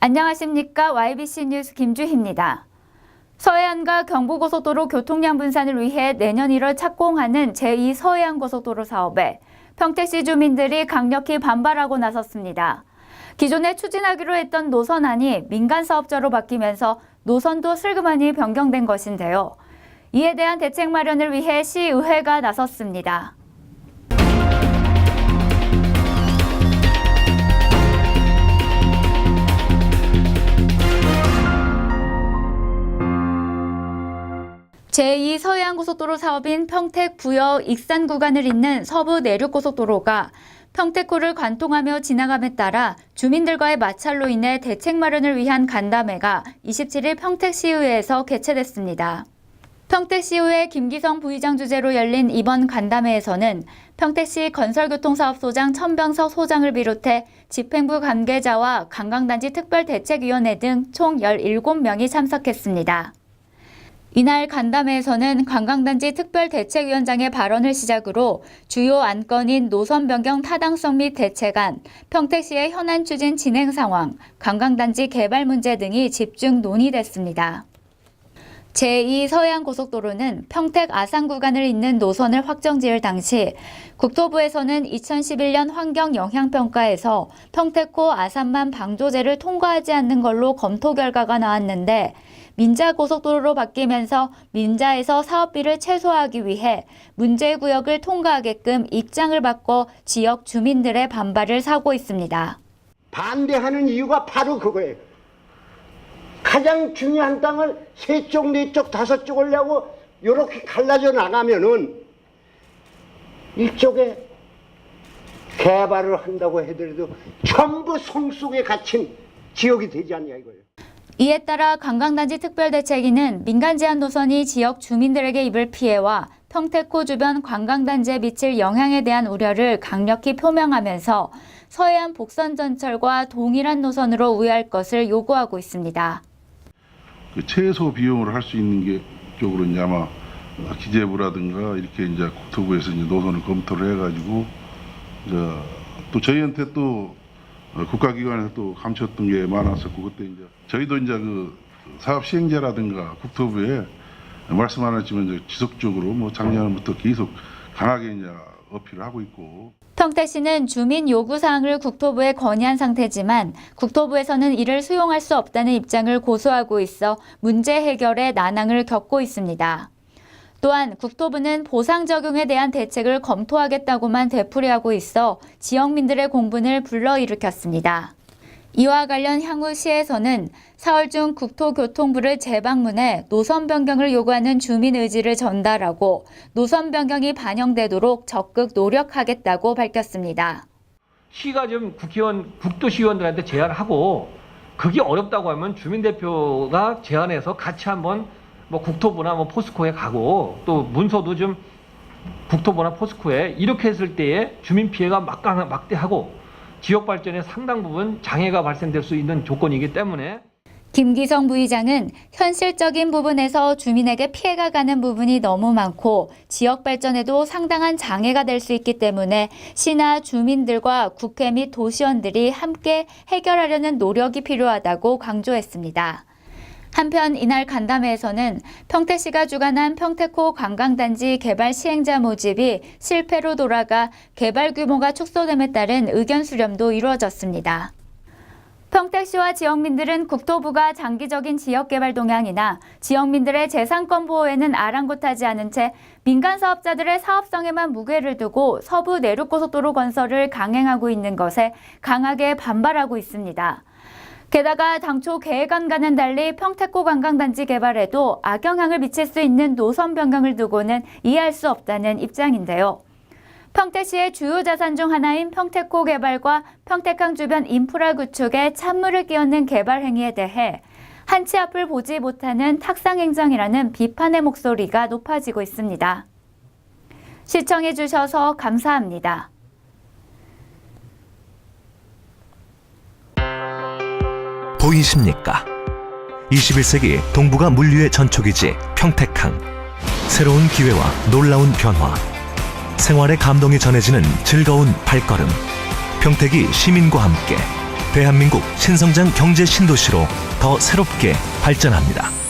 안녕하십니까. YBC 뉴스 김주희입니다. 서해안과 경부고속도로 교통량 분산을 위해 내년 1월 착공하는 제2 서해안고속도로 사업에 평택시 주민들이 강력히 반발하고 나섰습니다. 기존에 추진하기로 했던 노선안이 민간사업자로 바뀌면서 노선도 슬그머니 변경된 것인데요. 이에 대한 대책 마련을 위해 시의회가 나섰습니다. 제2 서해안고속도로 사업인 평택 부여 익산 구간을 잇는 서부 내륙고속도로가 평택호를 관통하며 지나감에 따라 주민들과의 마찰로 인해 대책 마련을 위한 간담회가 27일 평택시의회에서 개최됐습니다. 평택시의회 김기성 부의장 주재로 열린 이번 간담회에서는 평택시 건설교통사업소장 천병석 소장을 비롯해 집행부 관계자와 관광단지 특별대책위원회 등 총 17명이 참석했습니다. 이날 간담회에서는 관광단지 특별대책위원장의 발언을 시작으로 주요 안건인 노선 변경 타당성 및 대책안, 평택시의 현안 추진 진행 상황, 관광단지 개발 문제 등이 집중 논의됐습니다. 제2 서해안고속도로는 평택 아산 구간을 잇는 노선을 확정지을 당시 국토부에서는 2011년 환경영향평가에서 평택호 아산만 방조제를 통과하지 않는 걸로 검토 결과가 나왔는데 민자고속도로로 바뀌면서 민자에서 사업비를 최소화하기 위해 문제구역을 통과하게끔 입장을 바꿔 지역 주민들의 반발을 사고 있습니다. 반대하는 이유가 바로 그거예요. 가장 중요한 땅을 3쪽, 4쪽, 5쪽 하려고 이렇게 갈라져 나가면은 이쪽에 개발을 한다고 해더라도 전부 성속에 갇힌 지역이 되지 않냐 이거예요. 이에 따라 관광단지 특별대책위는 민간 제한 노선이 지역 주민들에게 입을 피해와 평택호 주변 관광단지에 미칠 영향에 대한 우려를 강력히 표명하면서 서해안 복선 전철과 동일한 노선으로 운행할 것을 요구하고 있습니다. 최소 비용으로 할 수 있는 게 쪽으로 이제 아마 기재부라든가 이렇게 이제 국토부에서 이제 노선을 검토를 해가지고 또 저희한테 또 국가기관에서 또 감췄던 게 많았었고 그때 이제 저희도 이제 그 사업 시행자라든가 국토부에 말씀 안 했지만 이제 지속적으로 뭐 작년부터 계속 강하게 이제 어필을 하고 있고. 평택시는 주민 요구사항을 국토부에 건의한 상태지만 국토부에서는 이를 수용할 수 없다는 입장을 고수하고 있어 문제 해결에 난항을 겪고 있습니다. 또한 국토부는 보상 적용에 대한 대책을 검토하겠다고만 되풀이하고 있어 지역민들의 공분을 불러일으켰습니다. 이와 관련 향후 시에서는 4월 중 국토교통부를 재방문해 노선 변경을 요구하는 주민 의지를 전달하고 노선 변경이 반영되도록 적극 노력하겠다고 밝혔습니다. 시가 좀 국도시의원들한테 제안을 하고 그게 어렵다고 하면 주민대표가 제안해서 같이 한번 뭐 국토부나 뭐 포스코에 가고 또 문서도 좀 국토부나 포스코에 이렇게 했을 때에 주민 피해가 막대하고 지역 발전에 상당 부분 장애가 발생될 수 있는 조건이기 때문에 김기성 부의장은 현실적인 부분에서 주민에게 피해가 가는 부분이 너무 많고 지역 발전에도 상당한 장애가 될 수 있기 때문에 시나 주민들과 국회 및 도시원들이 함께 해결하려는 노력이 필요하다고 강조했습니다. 한편 이날 간담회에서는 평택시가 주관한 평택호 관광단지 개발 시행자 모집이 실패로 돌아가 개발 규모가 축소됨에 따른 의견 수렴도 이루어졌습니다. 평택시와 지역민들은 국토부가 장기적인 지역개발 동향이나 지역민들의 재산권 보호에는 아랑곳하지 않은 채 민간 사업자들의 사업성에만 무게를 두고 서부 내륙고속도로 건설을 강행하고 있는 것에 강하게 반발하고 있습니다. 게다가 당초 계획안과는 달리 평택호 관광단지 개발에도 악영향을 미칠 수 있는 노선 변경을 두고는 이해할 수 없다는 입장인데요. 평택시의 주요 자산 중 하나인 평택호 개발과 평택항 주변 인프라 구축에 찬물을 끼얹는 개발 행위에 대해 한치 앞을 보지 못하는 탁상행정이라는 비판의 목소리가 높아지고 있습니다. 시청해 주셔서 감사합니다. 보이십니까? 21세기 동북아 물류의 전초기지 평택항. 새로운 기회와 놀라운 변화. 생활의 감동이 전해지는 즐거운 발걸음. 평택이 시민과 함께 대한민국 신성장 경제 신도시로 더 새롭게 발전합니다.